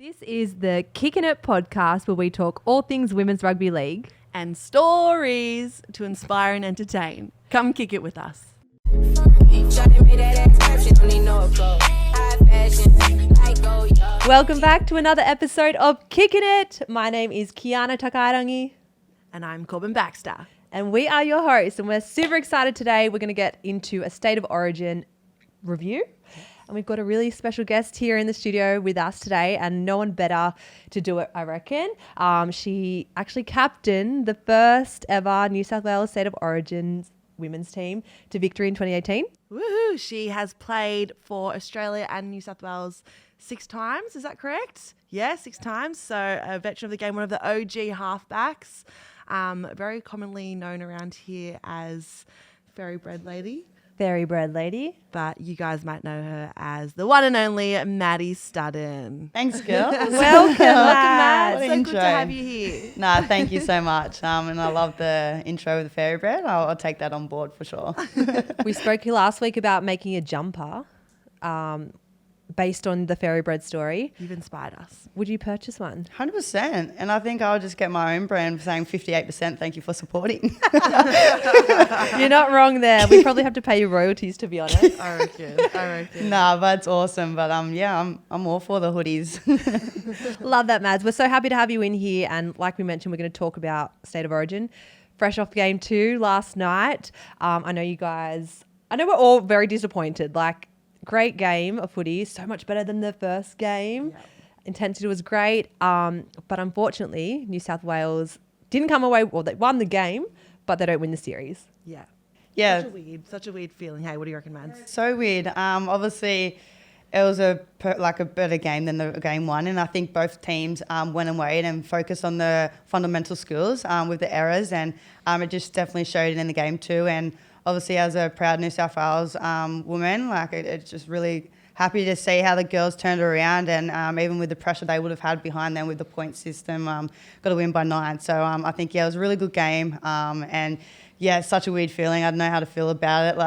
This is the Kickin podcast where we talk all things women's rugby league. And stories to inspire and entertain. Come kick it with us. Welcome back to another episode of Kickin It. My name is Kiana Takairangi. And I'm Corbin Baxter. And we are your hosts. And we're super excited today. We're going to get into a State of Origin review. And we've got a really special guest here in the studio with us today, and no one better to do it, I reckon. She actually captained the first ever New South Wales State of Origin women's team to victory in 2018. Woohoo! She has played for Australia and New South Wales 6 times. Is that correct? Yeah, 6 times. So a veteran of the game, one of the OG halfbacks. Very commonly known around here as Fairy Bread Lady. Fairy Bread Lady. But you guys might know her as the one and only Maddie Studdon. Thanks, girl. Welcome, Matt. So intro. good to have you here. Nah, thank you so much. And I love the intro with the fairy bread. I'll take that on board for sure. We spoke last week about making a jumper based on the Fairy Bread story. You've inspired us. Would you purchase one? 100%. And I think I'll just get my own brand saying 58%. Thank you for supporting. You're not wrong there. We probably have to pay you royalties, to be honest. I reckon. Nah, but it's awesome. But yeah, I'm all for the hoodies. Love that, Mads. We're so happy to have you in here. And like we mentioned, we're going to talk about State of Origin. Fresh off game 2 last night. I know we're all very disappointed. Great game of footy, so much better than the first game. Yep. Intensity was great. But unfortunately, New South Wales didn't come away, well, they won the game, but they don't win the series. Yeah. Yeah. Such a weird feeling. Hey, what do you reckon, Mads? So weird. Obviously, it was a better game than the game 1, and I think both teams went away and focused on the fundamental skills with the errors, and it just definitely showed in the game 2. And obviously, as a proud New South Wales woman, it's just really happy to see how the girls turned around, and even with the pressure they would have had behind them with the point system, got to win by 9. So I think, it was a really good game, and yeah, it's such a weird feeling. I don't know how to feel about it.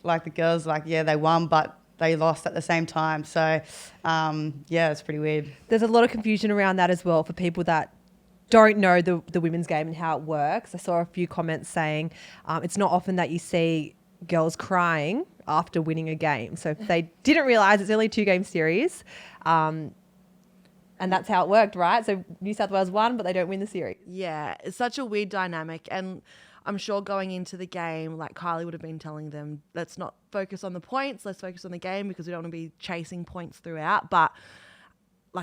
Like the girls, they won, but they lost at the same time. So yeah, it's pretty weird. There's a lot of confusion around that as well for people that don't know the women's game and how it works. I saw a few comments saying it's not often that you see girls crying after winning a game. So if they didn't realise it's only a 2-game series, and that's how it worked, right? So New South Wales won, but they don't win the series. Yeah, it's such a weird dynamic. And I'm sure going into the game, like Kylie would have been telling them, let's not focus on the points, let's focus on the game because we don't want to be chasing points throughout. But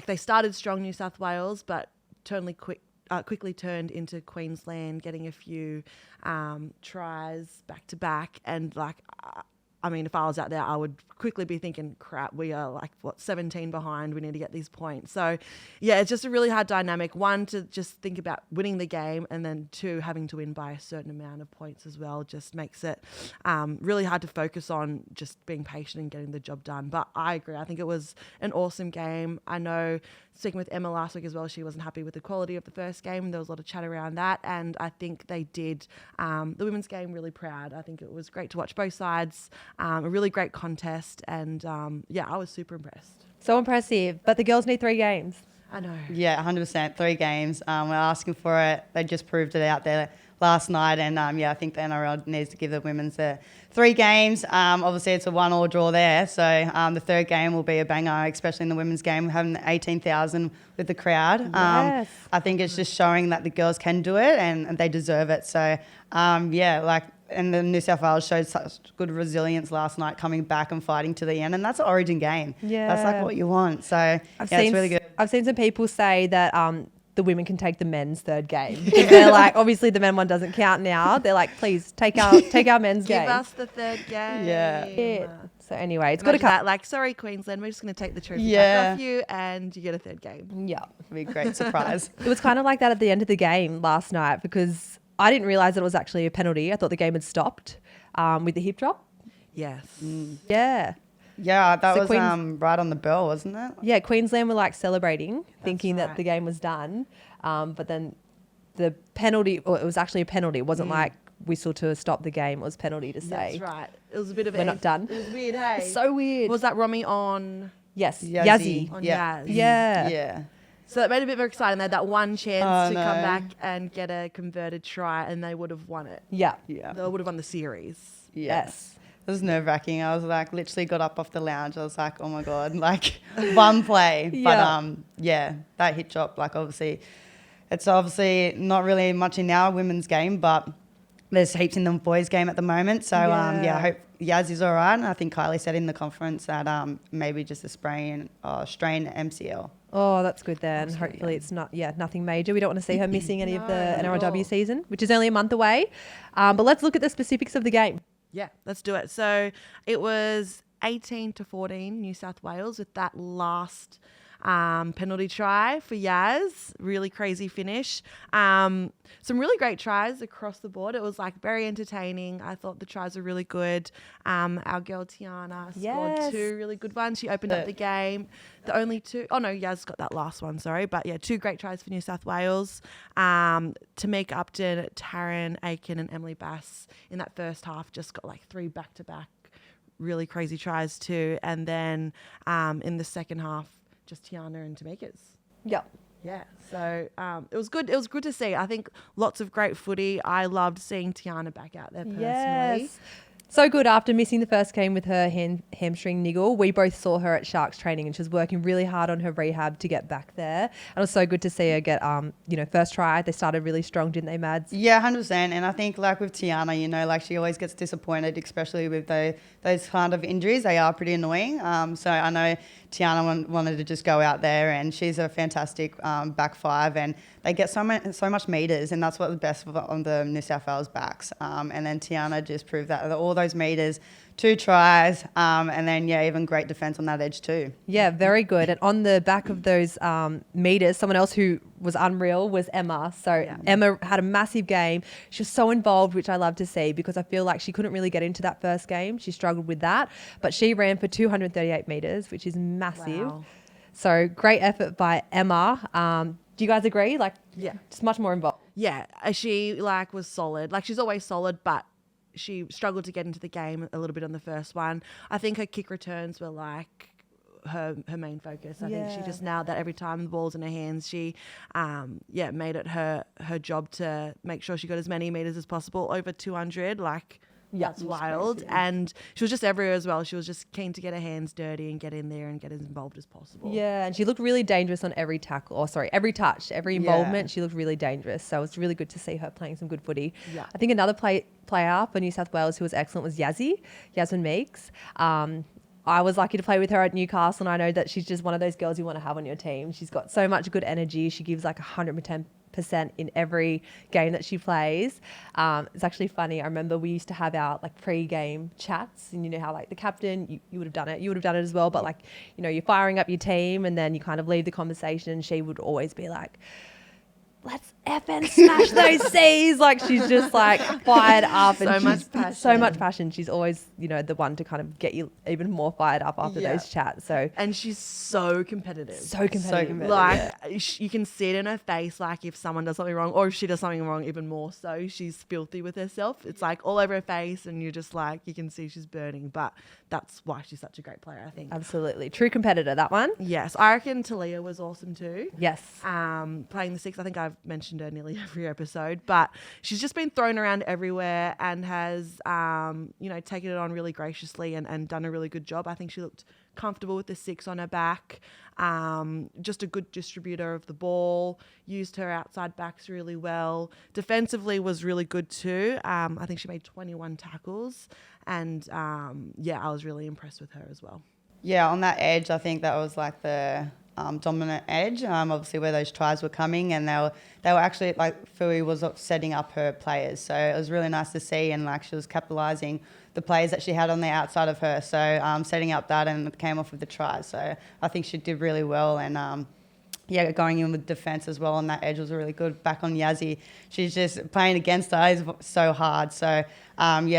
they started strong, New South Wales, but quickly turned into Queensland, getting a few tries back to back. And if I was out there, I would quickly be thinking, crap, we are 17 behind. We need to get these points. So, yeah, it's just a really hard dynamic. 1, to just think about winning the game, and then 2, having to win by a certain amount of points as well just makes it really hard to focus on just being patient and getting the job done. But I agree. I think it was an awesome game. I know, speaking with Emma last week as well, she wasn't happy with the quality of the first game. There was a lot of chat around that, and I think they did the women's game really proud. I think it was great to watch both sides. A really great contest, and I was super impressed. So impressive. But the girls need 3 games. I know. Yeah, 100%. 3 games. We're asking for it. They just proved it out there last night, and I think the NRL needs to give the women's 3 games. Obviously, it's a 1-1 draw there, so the 3rd game will be a banger, especially in the women's game, having 18,000 with the crowd. Yes. I think it's just showing that the girls can do it, and they deserve it. So, and the New South Wales showed such good resilience last night, coming back and fighting to the end, and that's an Origin game. Yeah. That's what you want. So, it's really good. I've seen some people say that the women can take the men's 3rd game. Because they're obviously the men one doesn't count now. They're please take our men's game. Give us the 3rd game. Yeah. So anyway, it's got to come. Sorry, Queensland, we're just going to take the trophy back off you, and you get a 3rd game. Yeah. It'll be a great surprise. It was kind of like that at the end of the game last night because I didn't realise that it was actually a penalty. I thought the game had stopped with the hip drop. Yes. Yeah. Yeah, that So was right on the bell, wasn't it? Yeah, Queensland were celebrating, thinking that the game was done. But then the penalty, or it was actually a penalty. It wasn't whistle to stop the game. It was penalty to say. That's right. It was a bit of we're not done. It was weird, hey? So weird. Was that Romy on Yes, Yazzie. Yazzie. on Yeah. Yaz. Yeah. Yeah. So that made it a bit more exciting. They had that one chance Oh, to no. come back and get a converted try, and they would have won it. Yeah. Yeah. They would have won the series. Yes. It was nerve-wracking. I was like, literally got up off the lounge. I was like, oh my God, like one play. Yeah. But yeah, that hit drop, like obviously, it's obviously not really much in our women's game, but there's heaps in the boys' game at the moment. So Yeah. I hope Yaz is all right. And I think Kylie said in the conference that maybe just a strain MCL. Oh, that's good then. Hopefully it's not, nothing major. We don't want to see her missing any of the NRLW season, which is only a month away. But let's look at the specifics of the game. Yeah, let's do it. So it was 18-14 New South Wales with that last penalty try for Yaz. Really crazy finish. Some really great tries across the board. It was like very entertaining. I thought the tries were really good. Our girl Tiana scored 2 really good ones. She opened up the game. The only 2, Yaz got that last one, sorry. But yeah, 2 great tries for New South Wales. Tamika Upton, Taryn Aiken and Emily Bass in that first half just got like 3 back-to-back really crazy tries too. And then in the second half, just Tiana and Tamika's. Yep. Yeah, so it was good. It was good to see. I think lots of great footy. I loved seeing Tiana back out there personally. Yes. So good after missing the first game with her hamstring niggle. We both saw her at Sharks training and she was working really hard on her rehab to get back there. And it was so good to see her get, first try. They started really strong, didn't they, Mads? Yeah, 100%. And I think like with Tiana, like she always gets disappointed, especially with those kind of injuries. They are pretty annoying. So I know Tiana wanted to just go out there and she's a fantastic back 5 and they get so much meters and that's what the best on the New South Wales backs. And then Tiana just proved that all those meters, 2 tries, and then even great defense on that edge too. Yeah, very good. And on the back of those meters, someone else who was unreal was Emma. So Emma had a massive game. She was so involved, which I love to see because I feel like she couldn't really get into that first game. She struggled with that, but she ran for 238 meters, which is massive. Wow. So great effort by Emma. Do you guys agree? Yeah. Just much more involved. Yeah, she was solid. Like she's always solid, but she struggled to get into the game a little bit on the first one. I think her kick returns were like her main focus. I think she just nailed that every time the ball's in her hands. She made it her job to make sure she got as many meters as possible, over 200. That's wild. Crazy. And she was just everywhere as well. She was just keen to get her hands dirty and get in there and get as involved as possible. Yeah, and she looked really dangerous on every tackle, every touch, every involvement. She looked really dangerous. So it was really good to see her playing some good footy. Yeah. I think another player for New South Wales who was excellent was Yasmin Meeks. I was lucky to play with her at Newcastle and I know that she's just one of those girls you want to have on your team. She's got so much good energy. She gives like 110% in every game that she plays. It's actually funny. I remember we used to have our pre-game chats and you know how the captain, you would have done it. You would have done it as well. But you're firing up your team and then you kind of leave the conversation and she would always be like, let's effing smash those C's. She's just fired up. And so much passion. She's always, the one to kind of get you even more fired up after those chats. So And she's so competitive. So competitive. You can see it in her face, if someone does something wrong or if she does something wrong even more so. She's filthy with herself. It's all over her face and you're just you can see she's burning. But that's why she's such a great player, I think. Absolutely. True competitor, that one. Yes. I reckon Talia was awesome too. Yes. Playing the 6. I think I've mentioned her nearly every episode, but she's just been thrown around everywhere and has, taken it on really graciously and done a really good job. I think she looked comfortable with the 6 on her back. Just a good distributor of the ball, used her outside backs really well. Defensively was really good too. I think she made 21 tackles and I was really impressed with her as well. Yeah, on that edge, I think that was the dominant edge, obviously where those tries were coming and they were actually Fui was setting up her players. So it was really nice to see and she was capitalising the players that she had on the outside of her. So setting up that and it came off with the tries. So I think she did really well and going in with defence as well on that edge was really good. Back on Yazzie, she's just playing against her is so hard. So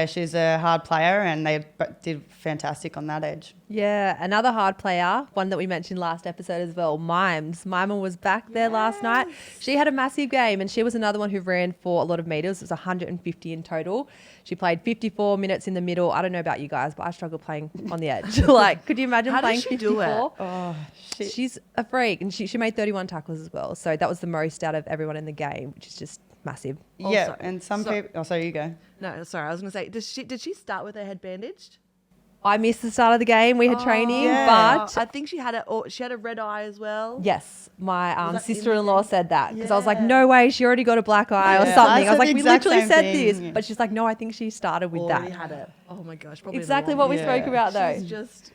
she's a hard player and they did fantastic on that edge. Yeah, another hard player, one that we mentioned last episode as well, Mimes. Mima was back there last night. She had a massive game, and she was another one who ran for a lot of meters. It was 150 in total. She played 54 minutes in the middle. I don't know about you guys, but I struggle playing on the edge. Like, could you imagine How playing does she 54? do it? Oh, shit. She's a freak, and she made 31 tackles as well. So that was the most out of everyone in the game, which is just massive. Yeah, Also- and some people. Oh, sorry, you go. No, sorry. I was going to say, did she start with her head bandaged? I missed the start of the game. We had training, yeah. but I think she had a red eye as well. yes, my Was that in sister-in-law the game? said that because I was like, Yeah. no way, she already got a black eye or Yeah. something. I I was said like, the we exact literally same said thing. this, Yeah. but she's like, no, I think she started with Already that. had it. Oh my gosh, probably Exactly the what we Yeah. spoke about though. She's just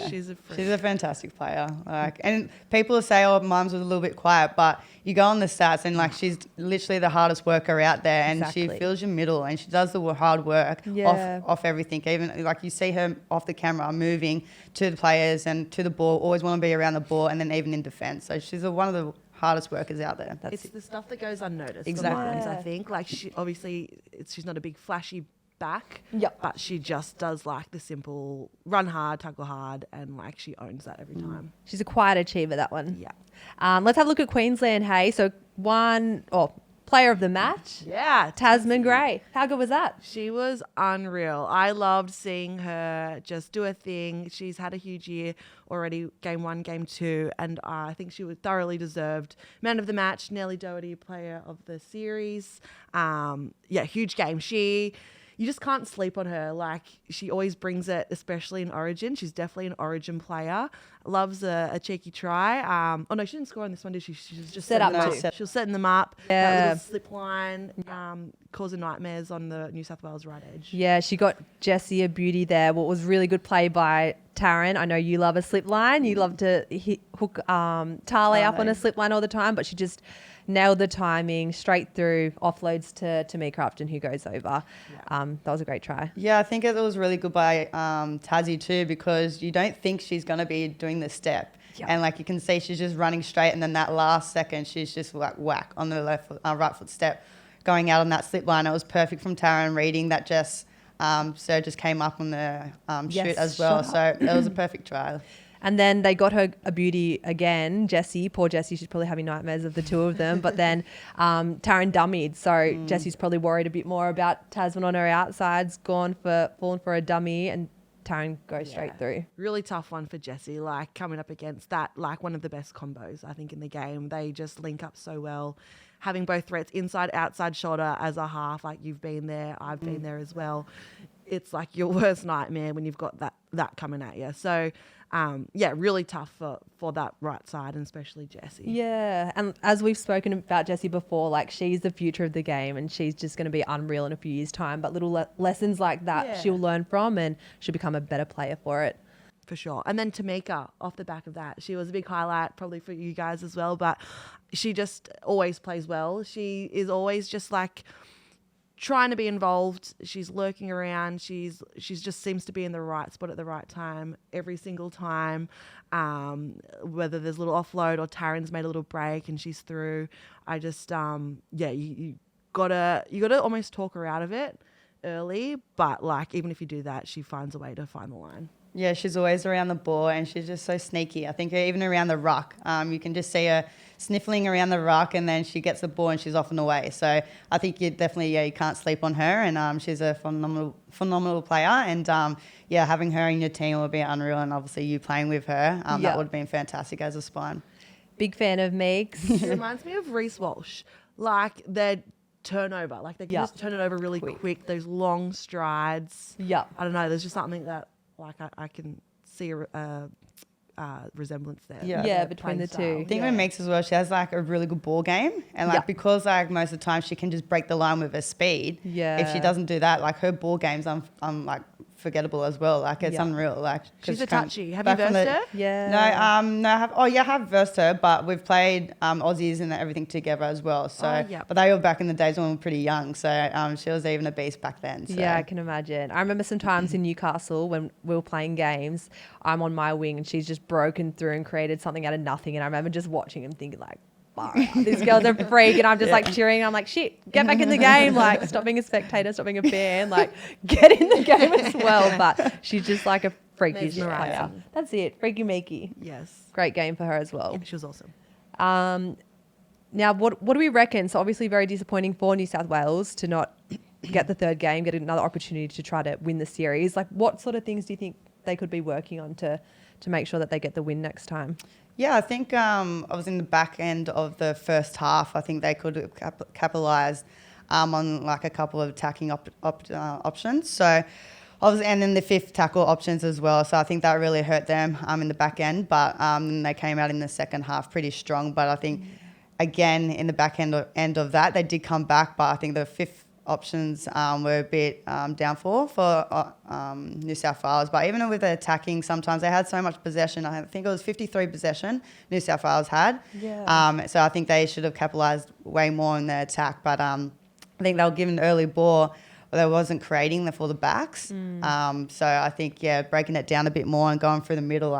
she's a freak. She's a fantastic player. Like, and people say, "Oh, Mimes was a little bit quiet," but you go on the stats and like she's literally the hardest worker out there, and Exactly. she fills your middle and she does the hard work Yeah. off everything. Even like you see her off the camera moving to the players and to the ball, always want to be around the ball, and then even in defence. So she's one of the hardest workers out there. That's It's the stuff that goes unnoticed. Exactly. For Mimes, I Yeah. think. Like she obviously, she's not a big flashy back. Yep. But she just does like the simple run hard, tackle hard, and like she owns that every Mm. time. She's a quiet achiever, that one. Yeah. Let's have a look at Queensland, hey. So player of the match, Yeah. Tasman Gray. How good was that? She was unreal. I loved seeing her just do a thing. She's had a huge year already, game 1, game 2, and I think she was thoroughly deserved man of the match. Nellie Doherty, player of the series. Huge game. You just can't sleep on her. Like, she always brings it, especially in Origin. She's definitely an Origin player. Loves a cheeky try. No, she didn't score on this one, did she? She was just Set setting up them too. She was setting them up. Yeah. That little slip line, causing nightmares on the New South Wales right edge. Yeah, she got Jessie a beauty there. What was really good play by Taryn. I know you love a slip line. You love to hook Tale up on a slip line all the time, but she just nailed the timing straight through, offloads to me Crafton, who goes over. That was a great try. Yeah, I think it was really good by Tassie too, because you don't think she's going to be doing the step. Yeah. And like you can see she's just running straight, and then that last second she's just like whack on the right foot step going out on that slip line. It was perfect from Taryn reading that just just came up on the Yes, shoot as well. shut So it was a perfect try. And then they got her a beauty again, Jessie. Poor Jessie, she's probably having nightmares of the two of them. But then Taryn dummied. So Jessie's probably worried a bit more about Tasman on her outsides, fallen for a dummy, and Taryn goes straight through. Really tough one for Jessie, like coming up against that, like one of the best combos, I think, in the game. They just link up so well. Having both threats, inside, outside shoulder as a half, like you've been there, I've been there as well. It's like your worst nightmare when you've got that coming at you. So, really tough for that right side, and especially Jessie. Yeah, and as we've spoken about Jessie before, like she's the future of the game, and she's just going to be unreal in a few years' time. But little lessons like that she'll learn from, and she'll become a better player for it. For sure. And then Tamika, off the back of that, she was a big highlight probably for you guys as well, but she just always plays well. She is always just like trying to be involved. She's lurking around. She's just seems to be in the right spot at the right time every single time. Whether there's a little offload or Taryn's made a little break and she's through. I just you gotta almost talk her out of it early, but like even if you do that, she finds a way to find the line. Yeah, she's always around the ball, and she's just so sneaky. I think even around the ruck, you can just see her sniffling around the ruck, and then she gets the ball and she's off and away. So I think you definitely, you can't sleep on her, and she's a phenomenal player. And having her in your team will be unreal, and obviously you playing with her, that would have been fantastic as a spine. Big fan of Meeks. It reminds me of Reece Walsh, like their turnover, like they can just turn it over really quick. Those long strides. Yeah. I don't know. There's just something that like I can see a resemblance there. Yeah, between the two. I think with Meeks as well, she has like a really good ball game, and like because like most of the time she can just break the line with her speed. Yeah. If she doesn't do that, like her ball game's like forgettable as well. Like it's unreal. Like She's a kind of touchy. Have you back from versed her? Yeah. No, I have versed her, but we've played Aussies and everything together as well. So, but they were back in the days when we were pretty young. So she was even a beast back then. So. Yeah, I can imagine. I remember some times in Newcastle when we were playing games, I'm on my wing and she's just broken through and created something out of nothing. And I remember just watching and thinking like, wow, this girl's a freak, and I'm just like cheering. I'm like, shit, get back in the game. Like, stop being a spectator, stop being a fan. Like, get in the game as well. But she's just like a freakish player. Mesmerising. That's it. Freaky makey. Yes. Great game for her as well. Yeah, she was awesome. Now, what do we reckon? So obviously very disappointing for New South Wales to not get the third game, get another opportunity to try to win the series. Like, what sort of things do you think they could be working on to make sure that they get the win next time? Yeah, I think I was in the back end of the first half. I think they could have capitalised on like a couple of attacking options. So obviously, and then the fifth tackle options as well. So I think that really hurt them in the back end. But they came out in the second half pretty strong. But I think, again, in the back end of that, they did come back. But I think the fifth options were a bit downfall for New South Wales. But even with the attacking, sometimes they had so much possession. I think it was 53 possession New South Wales had. Yeah. So I think they should have capitalised way more in their attack. But I think they were given an early ball. They wasn't creating for the backs. So I think, breaking it down a bit more and going through the middle.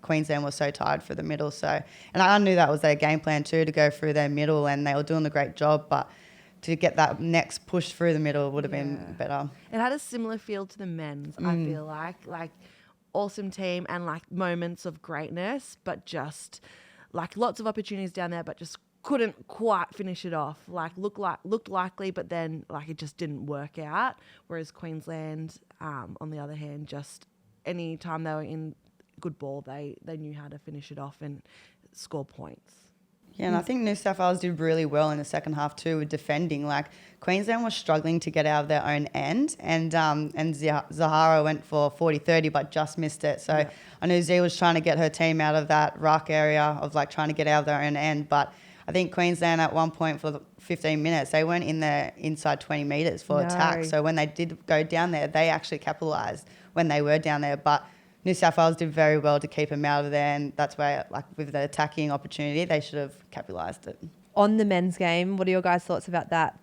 Queensland was so tired for the middle. So, and I knew that was their game plan too, to go through their middle, and they were doing a great job. But to get that next push through the middle would have been better. It had a similar feel to the men's, I feel like awesome team and like moments of greatness, but just like lots of opportunities down there, but just couldn't quite finish it off. Like looked likely, but then like it just didn't work out. Whereas Queensland, on the other hand, just any time they were in good ball, they knew how to finish it off and score points. Yeah, and I think New South Wales did really well in the second half too with defending. Like Queensland was struggling to get out of their own end, and Zahara went for 40-30 but just missed it. So I knew Z was trying to get her team out of that ruck area of like trying to get out of their own end. But I think Queensland at one point for the 15 minutes, they weren't in their inside 20 metres for attack. So when they did go down there, they actually capitalised when they were down there. But New South Wales did very well to keep them out of there, and that's where, like, with the attacking opportunity, they should have capitalised it. On the men's game, what are your guys' thoughts about that?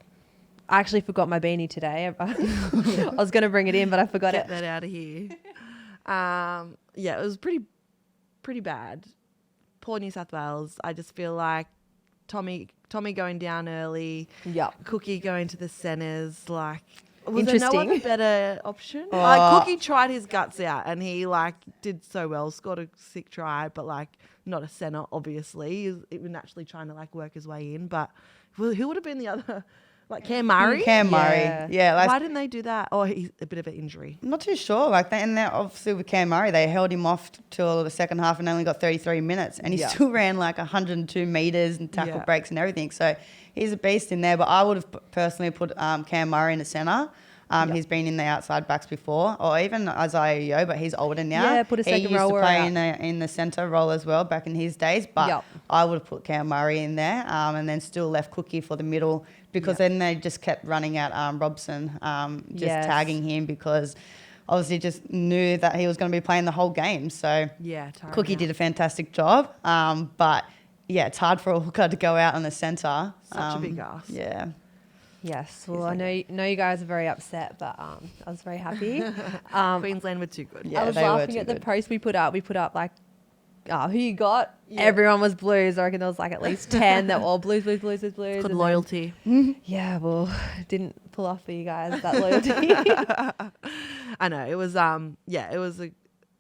I actually forgot my beanie today. I was going to bring it in, but I forgot Get it. that out of here. It was pretty bad. Poor New South Wales. I just feel like Tommy going down early. Yep. Cookie going to the centres. Like, was Interesting. there no other better option? Oh. Like, Cookie tried his guts out and he like did so well, scored a sick try, but like not a centre, obviously. He was naturally trying to like work his way in. But who would have been the other? Like Cam Murray? Cam Murray. Yeah. Like, why didn't they do that? Oh, he's a bit of an injury. I'm not too sure. Like, and then obviously with Cam Murray, they held him off till the second half and only got 33 minutes, and he still ran like 102 metres and tackle breaks and everything. So he's a beast in there. But I would have personally put Cam Murray in the centre. He's been in the outside backs before, or even Isaiah Yeo, but he's older now. Yeah, put a second He used to rower play in the centre role as well back in his days. But I would have put Cam Murray in there, and then still left Cookie for the middle, because then they just kept running at Robson, tagging him, because obviously just knew that he was going to be playing the whole game. So Cookie did a fantastic job, but it's hard for a hooker to go out on the centre. Such a big ask. Yeah. Yes. Well, I know you guys are very upset, but I was very happy. Queensland were too good. Yeah, I was they were laughing too at the good. post we put up. We put up like, who you got? Yeah. Everyone was Blues. I reckon there was like at least 10 that were all Blues. Good And loyalty. Yeah, well, it didn't pull off for you guys, that loyalty. I know. It was it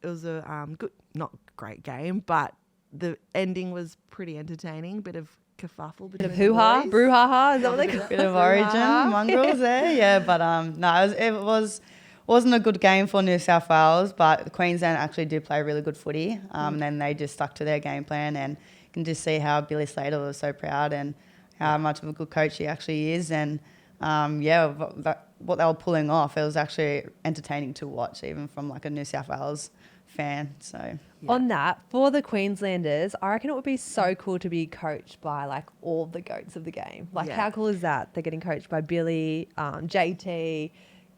was a good, not great game, but the ending was pretty entertaining. Bit of kerfuffle, Bit of hoo-ha, brouhaha, is that what they call it? Bit of origin mongrels there, but no, it wasn't a good game for New South Wales, but Queensland actually did play really good footy, and then they just stuck to their game plan, and you can just see how Billy Slater was so proud and how much of a good coach he actually is, and what they were pulling off, it was actually entertaining to watch, even from like a New South Wales fan. So on that, for the Queenslanders, I reckon it would be so cool to be coached by like all the goats of the game. Like how cool is that? They're getting coached by Billy, JT,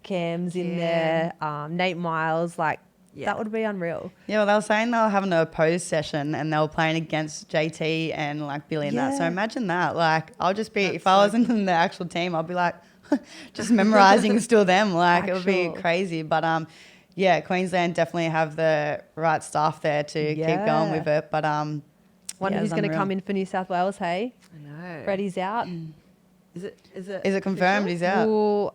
Cam's in there, Nate Miles. Like that would be unreal. Yeah, well, they were saying they were having a opposed session and they were playing against JT and like Billy and that. So imagine that. Like I'll just be, if I wasn't in the actual team, I'll be like just memorising still them. Like it would be crazy. But Queensland definitely have the right staff there to keep going with it. But wonder who's going to come in for New South Wales, hey? I know. Freddie's out. Is it confirmed he's out? Ooh,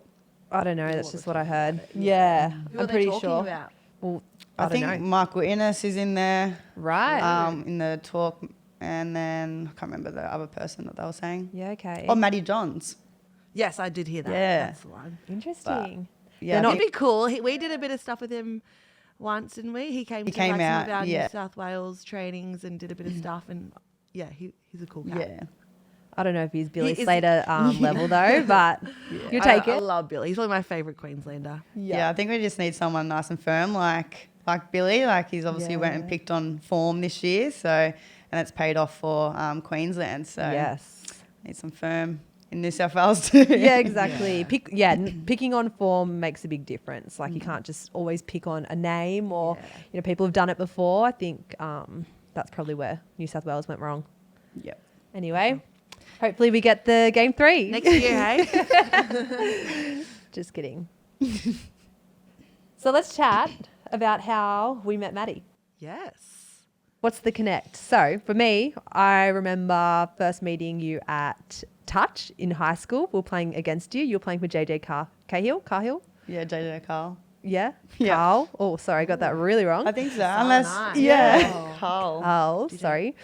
I don't know. That's just what I heard. Yeah, Who I'm are they pretty talking sure. about? Well, I don't think know. Michael Innes is in there. Right. In the talk, and then I can't remember the other person that they were saying. Yeah, okay. Oh, Maddie Johns. Yes, I did hear that. Yeah. That's the one. Interesting. Yeah, That'd be cool. We did a bit of stuff with him once, didn't we? He came came like out, some of our yeah. New South Wales trainings and did a bit of stuff. And yeah, he's a cool cat. yeah. I don't know if he's Billy He is- Slater level though, but you take I it. love Billy. He's one of my favourite Queenslander. Yeah, I think we just need someone nice and firm like Billy. Like he's obviously went and Yeah. picked on form this year, so and it's paid off for Queensland. So Yes. need some firm in New South Wales too. Yeah, exactly. Picking on form makes a big difference. Like you can't just always pick on a name or people have done it before. I think that's probably where New South Wales went wrong. Yep. Anyway, hopefully we get the game 3 Next year, hey? Just kidding. So let's chat about how we met Maddie. Yes. What's the connect? So for me, I remember first meeting you at Touch in high school. We were playing against you. You were playing for JJ Cahill. Yeah, JJ Carl. Yeah. Yeah. Carl. Oh, sorry, I got that really wrong. I think so. So Unless nice. yeah, Oh. Carl. Oh, sorry.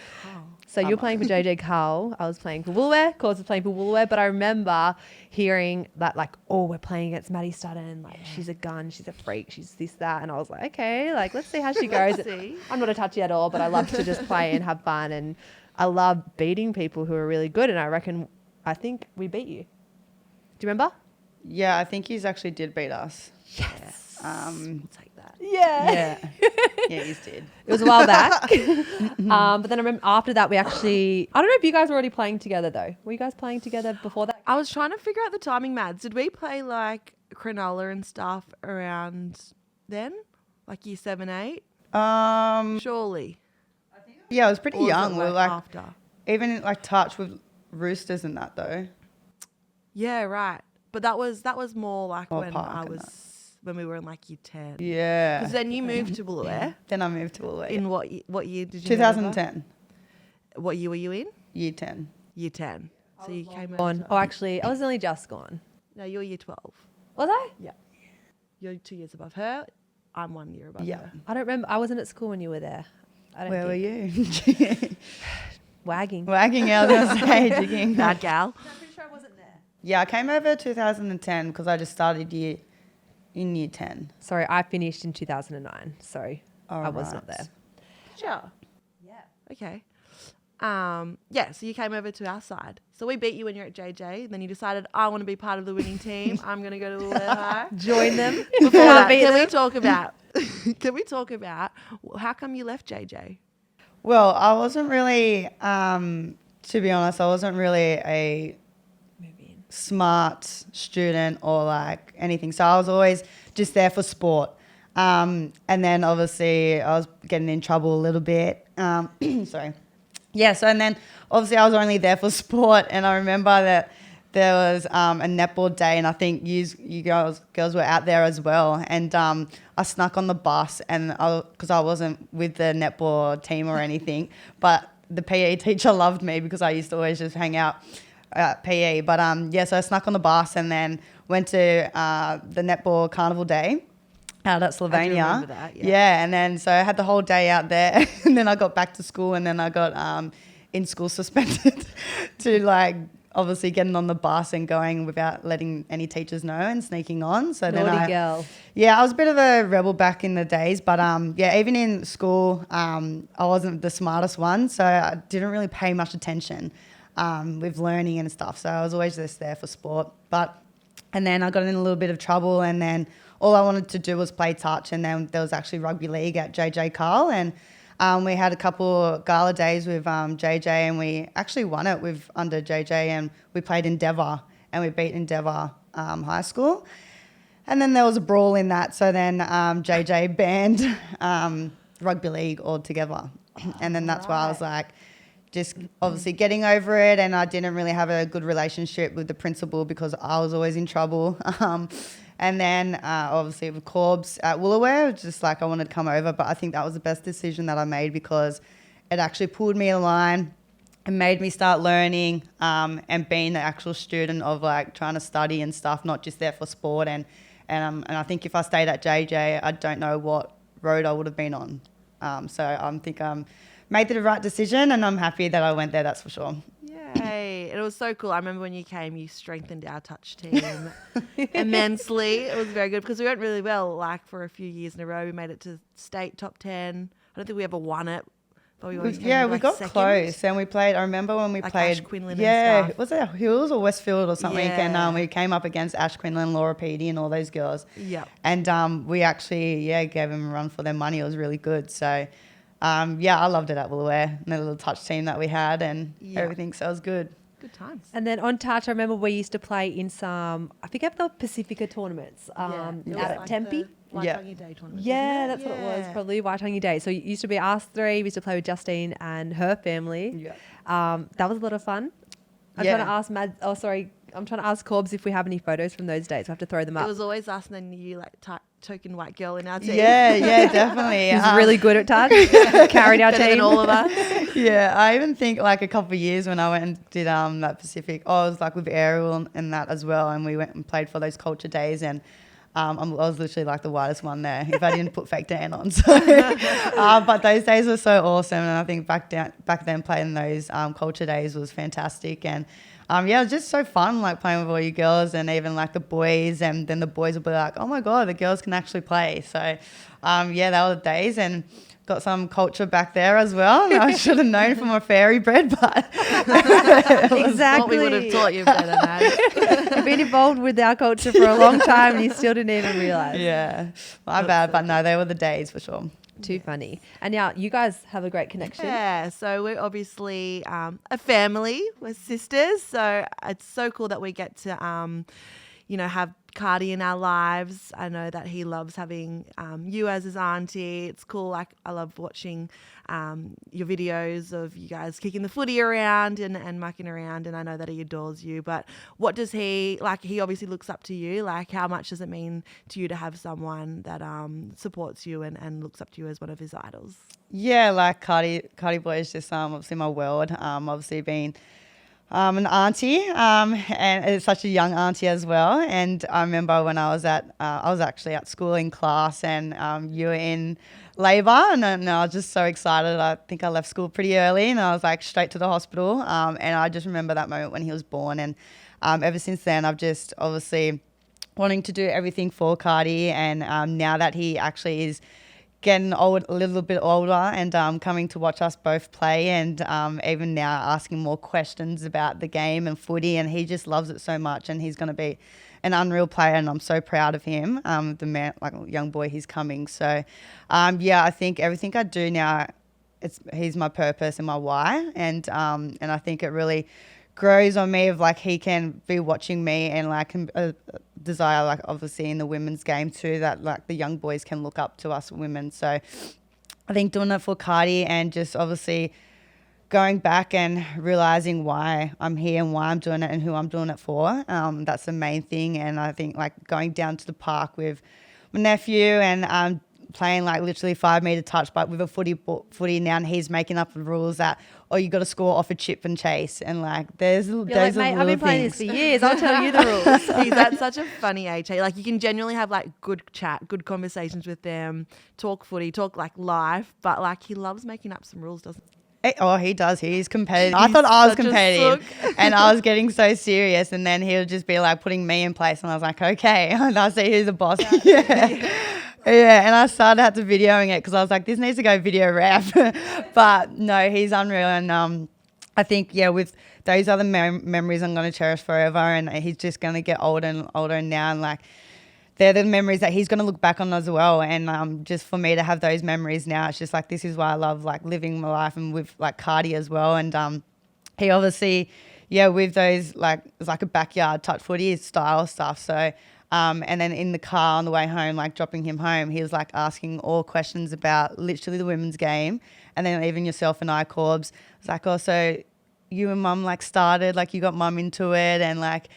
So you were playing for JJ Carl. I was playing for Woolware. Corbs was playing for Woolware. But I remember hearing that, like, oh, we're playing against Maddie Studdon. Like, she's a gun. She's a freak. She's this, that. And I was like, okay, like, let's see how she goes. see. I'm not a touchy at all, but I love to just play and have fun. And I love beating people who are really good. And I think we beat you. Do you remember? Yeah, I think he's actually did beat us. Yes. We'll take that. Yeah. Yeah. Yeah, he's did. It was a while back. But then I remember after that, I don't know if you guys were already playing together though. Were you guys playing together before that? I was trying to figure out the timing, Mads. Did we play like Cronulla and stuff around then? Like year 7, 8? Surely. Yeah, I was pretty Or was young. it, We were like after. even in, like touch with Roosters and that though. Yeah, right. But that was more like Or when Park I and was when we were in like year 10. Yeah. Because then you moved to Woolware. Then I moved to Woolway. In what year did you? Remember? 2010. What year were you in? Year 10. Year 10. So you came over. Gone. Oh, actually, I was only just gone. No, you're year 12. Was I? Yeah. You're 2 years above her. I'm 1 year above Yeah. her. I don't remember. I wasn't at school when you were there. I don't Where were think. you? Wagging. Wagging out of the stage again. Bad gal. I'm pretty sure I wasn't there. Yeah, I came over 2010 because I just started in year 10. Sorry, I finished in 2009. Sorry, All I was right. not there. Sure. Yeah. Okay. Yeah, so you came over to our side. So we beat you when you're at JJ. And then you decided, I want to be part of the winning team. I'm going to go to the High. Join them. Before Can't that, beat can them. we talk about how come you left JJ? Well, I wasn't really, to be honest, I wasn't really a smart student or like anything. So I was always just there for sport. And then obviously I was getting in trouble a little bit. Sorry. Yeah, so and then obviously I was only there for sport, and I remember that there was a netball day, and I think you girls were out there as well, and I snuck on the bus, and because I wasn't with the netball team or anything, but the PE teacher loved me because I used to always just hang out at PE. But yeah, so I snuck on the bus and then went to the netball carnival day out at Slovenia. remember that, yeah. Yeah, and then so I had the whole day out there, and then I got back to school, and then I got in school suspended to like obviously getting on the bus and going without letting any teachers know and sneaking on. So Naughty girl. yeah, I was a bit of a rebel back in the days, but yeah, even in school, I wasn't the smartest one, so I didn't really pay much attention with learning and stuff. So I was always just there for sport, and then I got in a little bit of trouble, and then all I wanted to do was play touch, and then there was actually rugby league at JJ Carl, and we had a couple gala days with JJ, and we actually won it with under JJ, and we played Endeavour, and we beat Endeavour High School. And then there was a brawl in that, so then JJ banned rugby league altogether. And then that's why I was like, just obviously getting over it, and I didn't really have a good relationship with the principal because I was always in trouble. And then obviously with Corbs at Woolaware, it was just like I wanted to come over, but I think that was the best decision that I made because it actually pulled me in line and made me start learning and being the actual student of like trying to study and stuff, not just there for sport. And I think if I stayed at JJ, I don't know what road I would have been on. So I think made the right decision, and I'm happy that I went there, that's for sure. Yay. It was so cool. I remember when you came, you strengthened our touch team immensely. It was very good because we went really well, like for a few years in a row. We made it to state top 10. I don't think we ever won it. But we always came in, we like, got second. close, and we played. I remember when we Like played. Ash Quinlan yeah, and stuff. was it Hills or Westfield or something? Yeah. And we came up against Ash Quinlan, Laura Peaty, and all those girls. Yep. And we actually gave them a run for their money. It was really good. So I loved it at Woolooware, and the little touch team that we had and everything. So it was good. Good times. And then on touch, I remember we used to play in some, I think at the Pacifica tournaments out at Tempe. Waitangi Day tournament. Yeah, that's what it was. Probably Waitangi Day. So it used to be us three. We used to play with Justine and her family. Yeah. That was a lot of fun. I'm trying to ask I'm trying to ask Corbs if we have any photos from those days. We have to throw them up. It was always us and then you, like, token white girl in our team. Yeah, definitely. He's really good at touch. Carried our Better team. than all of us. Yeah, I even think like a couple of years when I went and did that Pacific, I was like with Ariel and that as well, and we went and played for those culture days, and I was literally like the whitest one there if I didn't put fake tan on. So, but those days were so awesome, and I think back then playing those culture days was fantastic, and it was just so fun, like playing with all you girls and even like the boys, and then the boys would be like, oh my God, the girls can actually play. So, that were the days, and got some culture back there as well. I should have known from a fairy bread, but exactly. What we would have taught you better, Maddie. You've been involved with our culture for a long time and you still didn't even realise. Yeah, my bad, but no, they were the days for sure. Too funny. And now you guys have a great connection. Yeah, so we're obviously a family. We're sisters. So it's so cool that we get to, have Cardi in our lives. I know that he loves having you as his auntie. It's cool. Like, I love watching your videos of you guys kicking the footy around and mucking around, and I know that he adores you. But what does he, like, he obviously looks up to you. Like, how much does it mean to you to have someone that supports you and looks up to you as one of his idols? Yeah, like Cardi boy is just obviously my world. Obviously being an auntie, and it's such a young auntie as well. And I remember when I was actually at school in class, and you were in labour, and I was just so excited. I think I left school pretty early, and I was like straight to the hospital. And I just remember that moment when he was born, and ever since then, I've just obviously wanting to do everything for Cardi, and now that he actually is getting a little bit older, and coming to watch us both play, and even now asking more questions about the game and footy, and he just loves it so much, and he's going to be an unreal player, and I'm so proud of him, the man, like young boy he's coming. So I think everything I do now, he's my purpose and my why, and I think it really grows on me of like he can be watching me, and like desire, like obviously in the women's game too, that like the young boys can look up to us women. So I think doing it for Cardi, and just obviously going back and realizing why I'm here and why I'm doing it and who I'm doing it for, that's the main thing. And I think like going down to the park with my nephew and playing like literally 5 metre touch, but with a footy now, and he's making up the rules that, you got to score off a chip and chase, and like there's those like, mate, I've been playing this for years. I'll tell you the rules. He's at such a funny age. Like, you can genuinely have like good chat, good conversations with them, talk footy, talk like life, but like he loves making up some rules, doesn't he? He does. He's competitive. I thought I was such a competitive, and I was getting so serious, and then he would just be like putting me in place, and I was like, okay, and I see who's the boss. Yeah, and I started had to videoing it because I was like, this needs to go video ref. But no, he's unreal, and I think with those other memories I'm going to cherish forever, and he's just going to get older and older now, and like they're the memories that he's going to look back on as well. And just for me to have those memories now, it's just like, this is why I love like living my life, and with like Cardi as well. And he obviously, with those, like, it's like a backyard touch footy style stuff. So, and then in the car on the way home, like dropping him home, he was like asking all questions about literally the women's game. And then even yourself and I, Corbs, it's like, so you and mum like started, like you got mum into it, and like,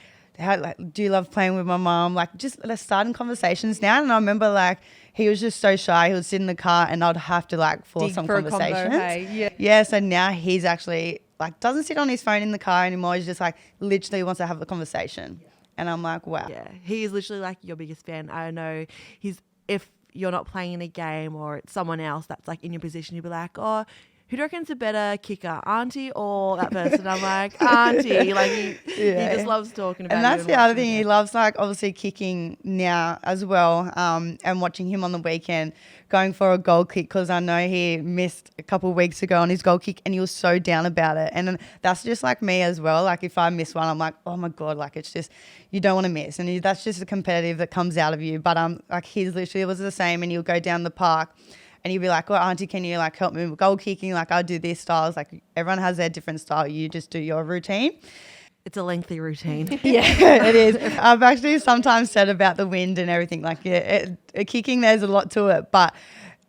do you love playing with my mum? Like, just let's start in conversations now. And I remember like he was just so shy. He would sit in the car, and I'd have to like force some conversations. Yeah. So now he's actually like doesn't sit on his phone in the car anymore. He's just like literally wants to have a conversation. And I'm like, wow. Yeah, he is literally like your biggest fan. I know if you're not playing in a game or it's someone else that's like in your position, you'd be like, oh, who do you reckon's a better kicker, Auntie or that person? I'm like, Auntie. Like he just loves talking about and you. that's the other thing. He loves like obviously kicking now as well, and watching him on the weekend going for a goal kick, because I know he missed a couple of weeks ago on his goal kick and he was so down about it. And then that's just like me as well. Like if I miss one, I'm like, oh my God, like it's just, you don't want to miss. And that's just the competitive that comes out of you. But like his literally was the same, and he'll go down the park and you'd be like, well, Auntie, can you like help me with goal kicking? Like I do this style. It's like everyone has their different style. You just do your routine. It's a lengthy routine. Yeah, it is. I've actually sometimes said about the wind and everything. Like kicking, there's a lot to it. But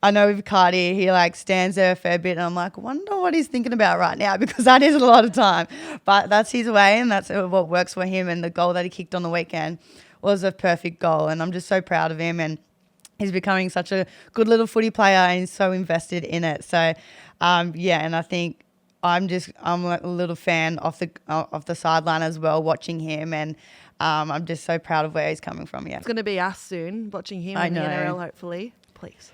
I know with Cardi, he like stands there a fair bit, and I'm like, wonder what he's thinking about right now, because that is a lot of time. But that's his way, and that's what works for him. And the goal that he kicked on the weekend was a perfect goal, and I'm just so proud of him. And he's becoming such a good little footy player, and he's so invested in it. So, and I think I'm a little fan of the sideline as well, watching him, and I'm just so proud of where he's coming from. Yeah, It's going to be us soon, watching him in the NRL, hopefully. Please.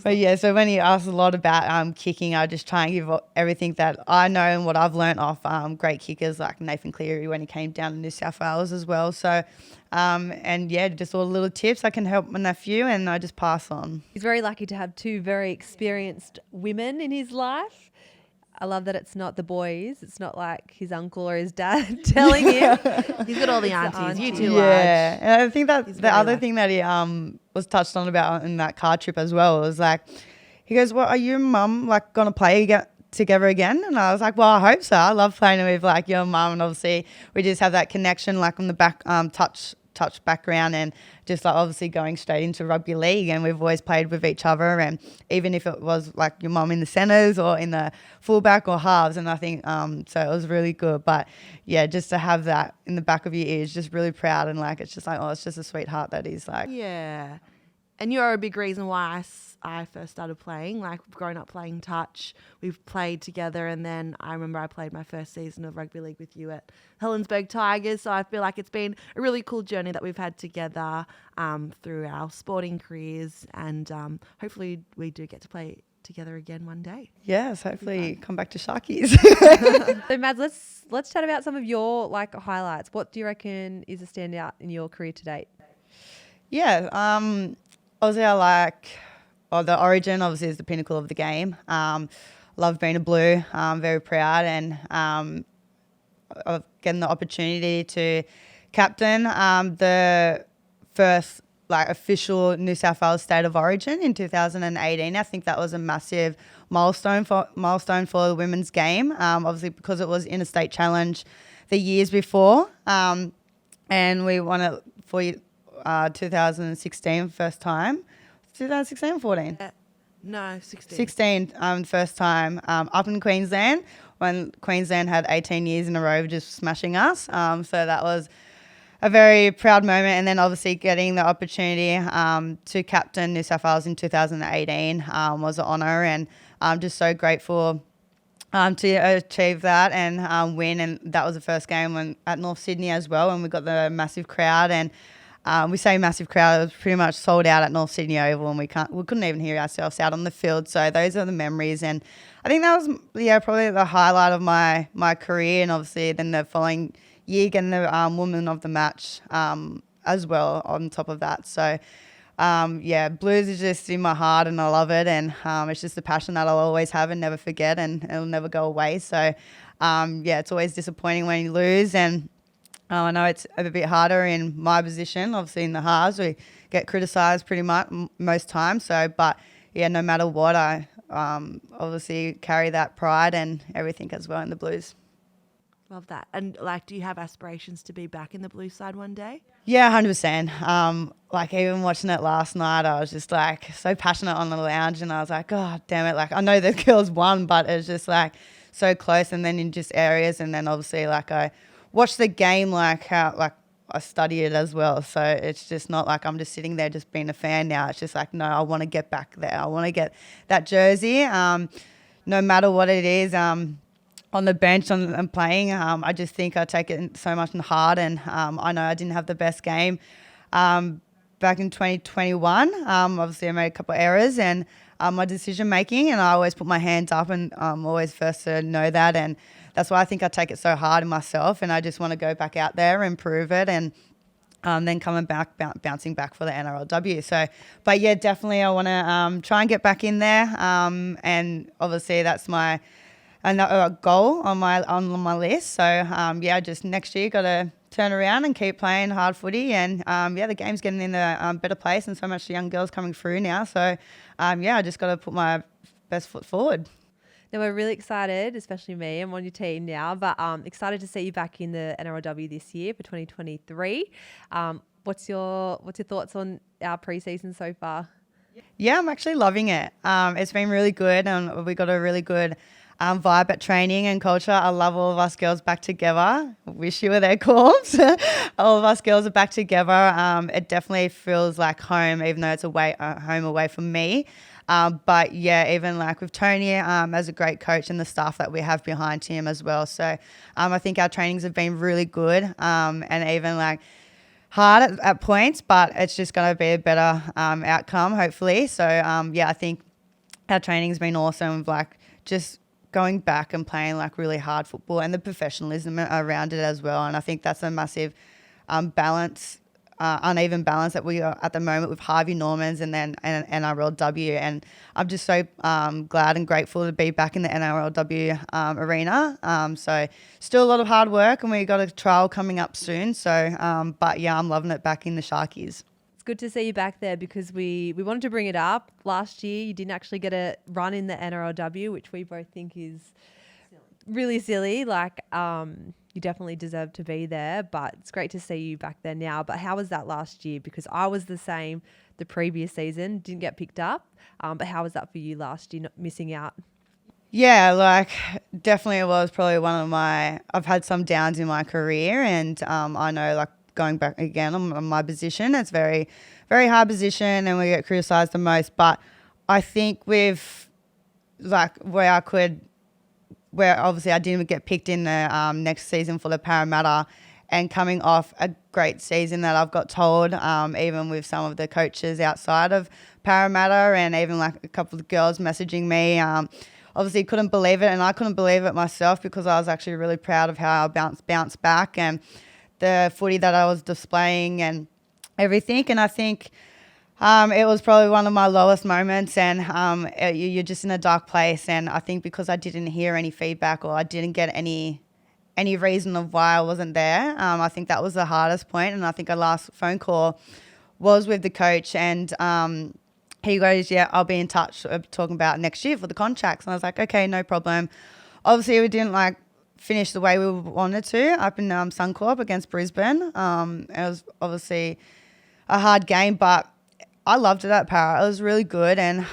But yeah, so when he asks a lot about kicking, I just try and give everything that I know and what I've learnt off great kickers like Nathan Cleary when he came down to New South Wales as well. So, just all the little tips I can help my nephew, and I just pass on. He's very lucky to have two very experienced women in his life. I love that it's not the boys. It's not like his uncle or his dad telling him. He's got all the aunties. You too, yeah. And I think that the other thing that he was touched on about in that car trip as well was like, he goes, well, are you and mum like going to play together again? And I was like, well, I hope so. I love playing with like your mum, and obviously we just have that connection like on the back touch background, and just like obviously going straight into rugby league, and we've always played with each other, and even if it was like your mum in the centres or in the fullback or halves, and I think so it was really good. But yeah, just to have that in the back of your ears, just really proud, and like it's just like, oh, it's just a sweetheart that he's like. Yeah. And you're a big reason why I first started playing. Like, growing up playing touch, we've played together, and then I remember I played my first season of rugby league with you at Helensburgh Tigers. So I feel like it's been a really cool journey that we've had together through our sporting careers, and hopefully we do get to play together again one day. Yes, hopefully come back to Sharkies. So Mads, let's chat about some of your like highlights. What do you reckon is a standout in your career to date? Yeah, obviously I like the Origin. Obviously is the pinnacle of the game. Love being a Blue. Very proud, and of getting the opportunity to captain the first like official New South Wales State of Origin in 2018. I think that was a massive milestone for the women's game. Obviously because it was in a state challenge the years before, and we won it for 2016 first time. 2016 or 14? No, 16. 16 first time up in Queensland, when Queensland had 18 years in a row of just smashing us. So that was a very proud moment. And then obviously getting the opportunity to captain New South Wales in 2018 was an honour, and I'm just so grateful to achieve that and win. And that was the first game at North Sydney as well, and we got the massive crowd. And we say massive crowd, it was pretty much sold out at North Sydney Oval, and we couldn't even hear ourselves out on the field. So those are the memories, and I think that was probably the highlight of my career. And obviously then the following year getting the woman of the match as well on top of that. So Blues is just in my heart, and I love it, and it's just a passion that I'll always have and never forget, and it'll never go away. So it's always disappointing when you lose, and I know it's a bit harder in my position. Obviously in the halves we get criticised pretty much most times. So, but yeah, no matter what, I obviously carry that pride and everything as well in the Blues. Love that. And like, do you have aspirations to be back in the Blue side one day? Yeah, 100%. Like even watching it last night, I was just like so passionate on the lounge, and I was like, oh damn it! Like I know the girls won, but it's just like so close. And then in just areas, and then obviously like I watch the game like how like I study it as well. So it's just not like I'm just sitting there just being a fan now. It's just like, no, I want to get back there. I want to get that jersey, no matter what it is. On the bench and playing, I just think I take it so much in heart, and I know I didn't have the best game, back in 2021. Obviously, I made a couple of errors and my decision making, and I always put my hands up, and I'm always first to know that. And that's why I think I take it so hard in myself, and I just want to go back out there and prove it, and then coming back, bouncing back for the NRLW. So, but yeah, definitely I want to try and get back in there, and obviously that's my another goal on my list. So yeah, just next year got to turn around and keep playing hard footy, and yeah, the game's getting in a better place, and so much young girls coming through now. So yeah, I just got to put my best foot forward. Now we're really excited, especially me. I'm on your team now, but excited to see you back in the NRLW this year for 2023. What's your thoughts on our preseason so far? Yeah, I'm actually loving it. It's been really good, and we got a really good vibe at training and culture. I love all of us girls back together. Wish you were there, Corbs. All of us girls are back together. It definitely feels like home, even though it's home away from me. But yeah, even like with Tony as a great coach, and the staff that we have behind him as well. So I think our trainings have been really good, and even like hard at points, but it's just going to be a better outcome, hopefully. So yeah, I think our training's been awesome, like just going back and playing like really hard football, and the professionalism around it as well. And I think that's a massive uneven balance that we are at the moment with Harvey Normans and then NRLW. And I'm just so glad and grateful to be back in the NRLW arena. So still a lot of hard work, and we got a trial coming up soon. So, but yeah, I'm loving it back in the Sharkies. It's good to see you back there, because we wanted to bring it up. Last year, you didn't actually get a run in the NRLW, which we both think is really silly. Like, you definitely deserve to be there, but it's great to see you back there now. But how was that last year? Because I was the same the previous season, didn't get picked up. But how was that for you last year, not missing out? Yeah, like definitely it was probably I've had some downs in my career, and I know like going back again on my position, it's very, very hard position, and we get criticised the most. But I think with like where obviously I didn't get picked in the next season for the Parramatta, and coming off a great season that I've got told, even with some of the coaches outside of Parramatta, and even like a couple of girls messaging me, obviously couldn't believe it, and I couldn't believe it myself, because I was actually really proud of how I bounced back and the footy that I was displaying and everything. And I think it was probably one of my lowest moments, and you're just in a dark place. And I think because I didn't hear any feedback, or I didn't get any reason of why I wasn't there, I think that was the hardest point. And I think our last phone call was with the coach, and he goes, yeah, I'll be in touch, talking about next year for the contracts. And I was like, okay, no problem. Obviously, we didn't like finish the way we wanted to up in Suncorp against Brisbane. It was obviously a hard game, but I loved it at Para. It was really good, and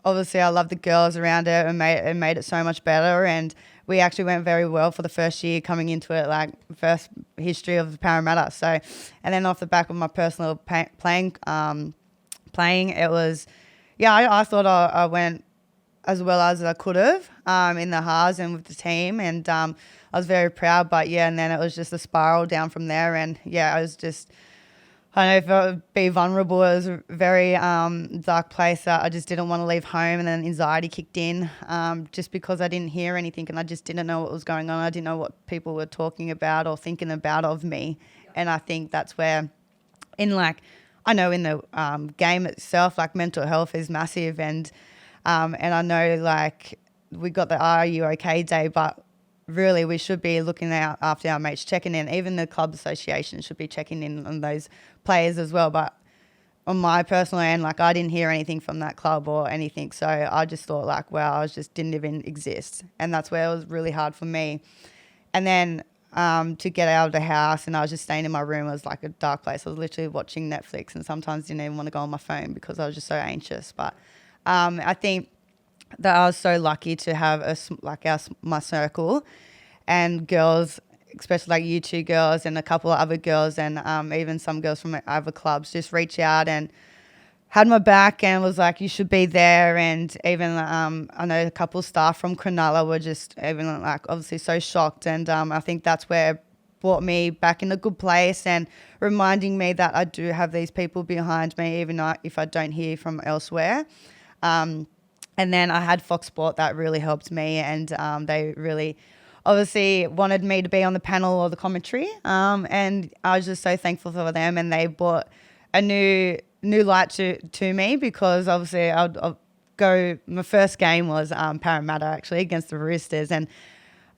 obviously I loved the girls around it, and made it so much better. And we actually went very well for the first year coming into it, like first history of the Parramatta. So, and then off the back of my personal playing, it was, yeah, I thought I went as well as I could have in the halves and with the team, and I was very proud. But yeah, and then it was just a spiral down from there, and yeah, I was just, I don't know if it would be vulnerable. It was a very dark place. I just didn't want to leave home, and then anxiety kicked in just because I didn't hear anything, and I just didn't know what was going on. I didn't know what people were talking about or thinking about of me. And I think that's where, I know in the game itself, like mental health is massive, and I know like we got the Are You OK Day, but really we should be looking out after our mates, checking in. Even the club association should be checking in on those players as well. But on my personal end, like I didn't hear anything from that club or anything. So I just thought like, wow, I just didn't even exist. And that's where it was really hard for me. And then to get out of the house, and I was just staying in my room. It was like a dark place. I was literally watching Netflix, and sometimes didn't even want to go on my phone because I was just so anxious. But I think that I was so lucky to have my circle and girls, especially like you two girls and a couple of other girls, and even some girls from other clubs just reach out and had my back and was like, you should be there. And even I know a couple of staff from Cronulla were just even like obviously so shocked. And I think that's where brought me back in a good place and reminding me that I do have these people behind me, even if I don't hear from elsewhere. And then I had Fox Sport that really helped me, and they really obviously wanted me to be on the panel or the commentary. And I was just so thankful for them, and they brought a new light to me, because obviously I'll go. My first game was Parramatta, actually, against the Roosters, and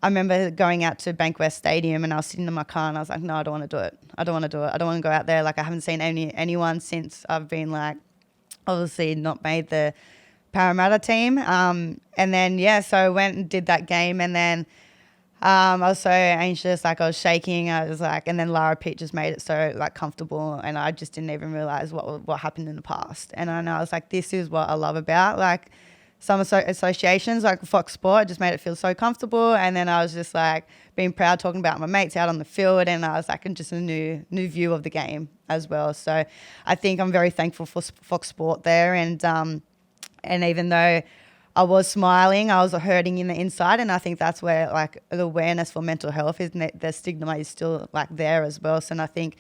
I remember going out to Bankwest Stadium, and I was sitting in my car and I was like, no, I don't want to do it. I don't want to do it. I don't want to go out there. Like, I haven't seen anyone since I've been, like, obviously not made the Parramatta team. And then, so I went and did that game, and then I was so anxious, like I was shaking. I was like, and then Lara Pitt just made it so, like, comfortable, and I just didn't even realize what happened in the past. And I was like, this is what I love about, like, some associations like Fox Sport just made it feel so comfortable. And then I was just like being proud, talking about my mates out on the field, and I was like just a new view of the game as well. So I think I'm very thankful for Fox Sport there. And even though I was smiling, I was hurting in the inside, and I think that's where, like, the awareness for mental health is, the stigma is still, like, there as well. So, and I think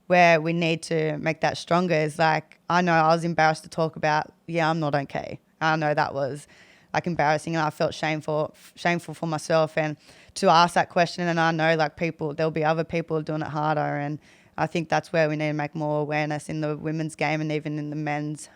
where we need to make that stronger is, like, I know I was embarrassed to talk about, I'm not okay. I know that was, like, embarrassing, and I felt shameful for myself, and to ask that question. And I know, like, there'll be other people doing it harder, and I think that's where we need to make more awareness in the women's game and even in the men's,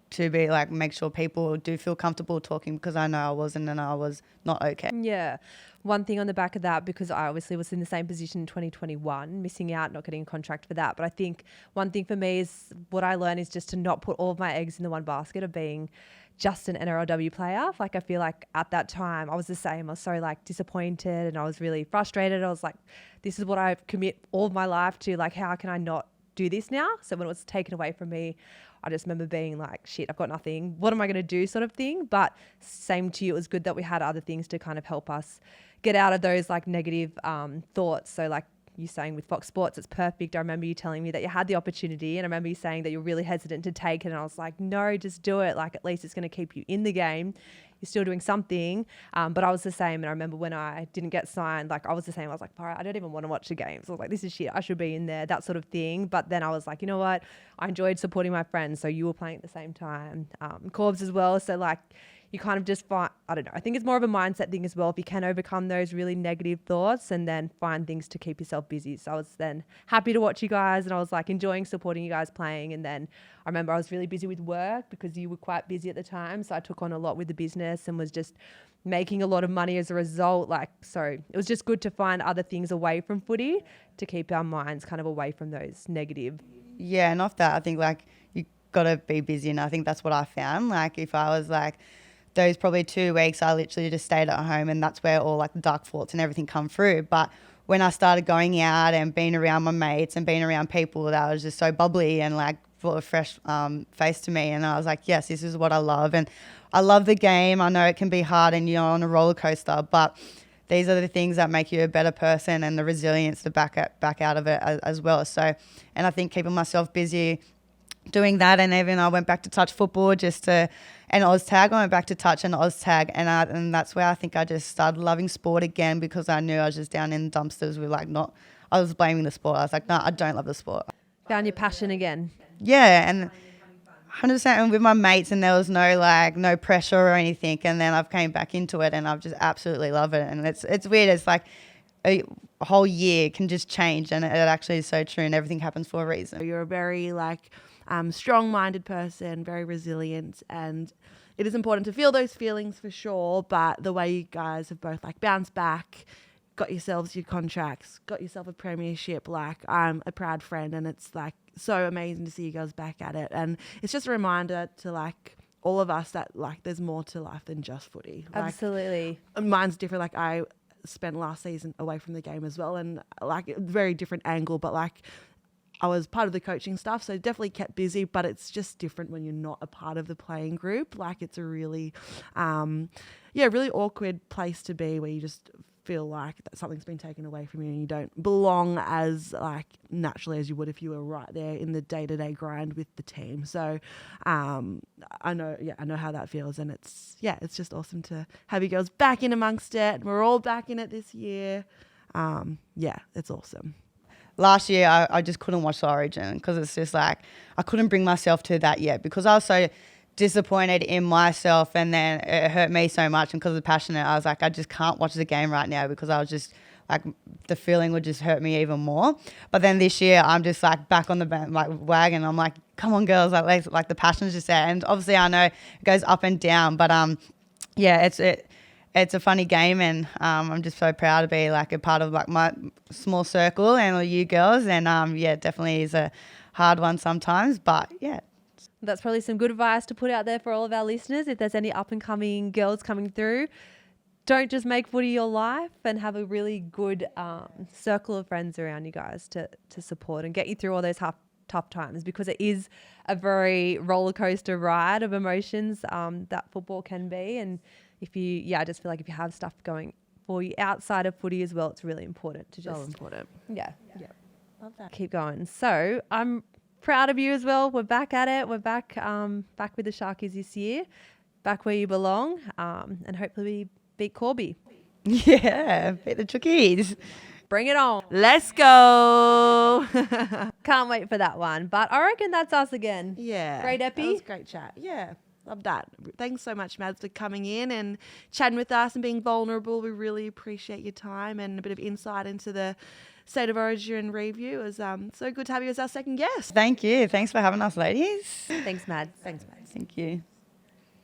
to be like, make sure people do feel comfortable talking, because I know I wasn't, and I was not okay. Yeah. One thing on the back of that, because I obviously was in the same position in 2021, missing out, not getting a contract for that. But I think one thing for me is what I learned is just to not put all of my eggs in the one basket of being just an NRLW player. Like, I feel like at that time I was the same. I was so, like, disappointed, and I was really frustrated. I was like, this is what I commit all of my life to. Like, how can I not do this now? So when it was taken away from me, I just remember being like, shit, I've got nothing. What am I going to do, sort of thing? But same to you, it was good that we had other things to kind of help us get out of those, like, negative thoughts. So, like you saying with Fox Sports, it's perfect. I remember you telling me that you had the opportunity, and I remember you saying that you're really hesitant to take it. And I was like, no, just do it. Like, at least it's going to keep you in the game. You're still doing something. But I was the same. And I remember when I didn't get signed, like, I was the same. I was like, I don't even want to watch the games. I was like, this is shit. I should be in there, that sort of thing. But then I was like, you know what? I enjoyed supporting my friends. So you were playing at the same time. Corbs as well. So, like, you kind of just find, I don't know, I think it's more of a mindset thing as well. If you can overcome those really negative thoughts and then find things to keep yourself busy. So I was then happy to watch you guys, and I was, like, enjoying supporting you guys playing. And then I remember I was really busy with work because you were quite busy at the time. So I took on a lot with the business and was just making a lot of money as a result. Like, so it was just good to find other things away from footy to keep our minds kind of away from those negative. Yeah, and off that, I think, like, you got to be busy, and I think that's what I found. Like, if I was, like, those probably 2 weeks, I literally just stayed at home, and that's where all, like, the dark thoughts and everything come through. But when I started going out and being around my mates and being around people that was just so bubbly and, like, full of fresh face to me, and I was like, yes, this is what I love. And I love the game. I know it can be hard and you're on a roller coaster, but these are the things that make you a better person, and the resilience to back out of it as well. So, and I think keeping myself busy doing that, and even I went back to touch football and OzTag. I went back to touch and OzTag, and that's where I think I just started loving sport again, because I knew I was just down in dumpsters with, like, I was blaming the sport. I was like, no, I don't love the sport. Found your passion again. Yeah, and 100%, and with my mates, and there was no pressure or anything. And then I've came back into it, and I've just absolutely love it. And it's weird. It's like a whole year can just change, and it actually is so true, and everything happens for a reason. You're a very, like, strong-minded person, very resilient, and it is important to feel those feelings for sure. But the way you guys have both, like, bounced back, got yourselves your contracts, got yourself a premiership, like, I'm a proud friend, and it's, like, so amazing to see you guys back at it. And it's just a reminder to, like, all of us that, like, there's more to life than just footy. Like, Absolutely. mine's different. Like, I spent last season away from the game as well, and, like, a very different angle, but, like, I was part of the coaching stuff, so definitely kept busy, but it's just different when you're not a part of the playing group. Like, it's a really, really awkward place to be, where you just feel like that something's been taken away from you and you don't belong as, like, naturally as you would if you were right there in the day-to-day grind with the team. So I know how that feels, and it's just awesome to have you girls back in amongst it. We're all back in it this year. yeah, it's awesome. Last year, I just couldn't watch the Origin because it's just like I couldn't bring myself to that yet because I was so disappointed in myself, and then it hurt me so much. And because of the passionate, I was like, I just can't watch the game right now because I was just like the feeling would just hurt me even more. But then this year, I'm just like back on the wagon. I'm like, come on, girls, like the passion's just there. And obviously, I know it goes up and down, but yeah, it's a funny game, and I'm just so proud to be like a part of like my small circle and all you girls. And yeah, it definitely is a hard one sometimes, but yeah. That's probably some good advice to put out there for all of our listeners. If there's any up and coming girls coming through, don't just make footy your life, and have a really good circle of friends around you guys to support and get you through all those tough times, because it is a very roller coaster ride of emotions that football can be. And if you, I just feel like if you have stuff going for you outside of footy as well, it's really important to just yeah. Love that. Keep going. So I'm proud of you as well. We're back at it. We're back with the Sharkies this year, back where you belong, and hopefully we beat Corby. Yeah, beat the Chookies. Bring it on. Let's go. Can't wait for that one. But I reckon that's us again. Yeah. Great epi. That was a great chat. Yeah. Love that. Thanks so much, Mads, for coming in and chatting with us and being vulnerable. We really appreciate your time and a bit of insight into the State of Origin review. It was so good to have you as our second guest. Thank you. Thanks for having us, ladies. Thanks, Mads. Thanks, Mads. Thank you.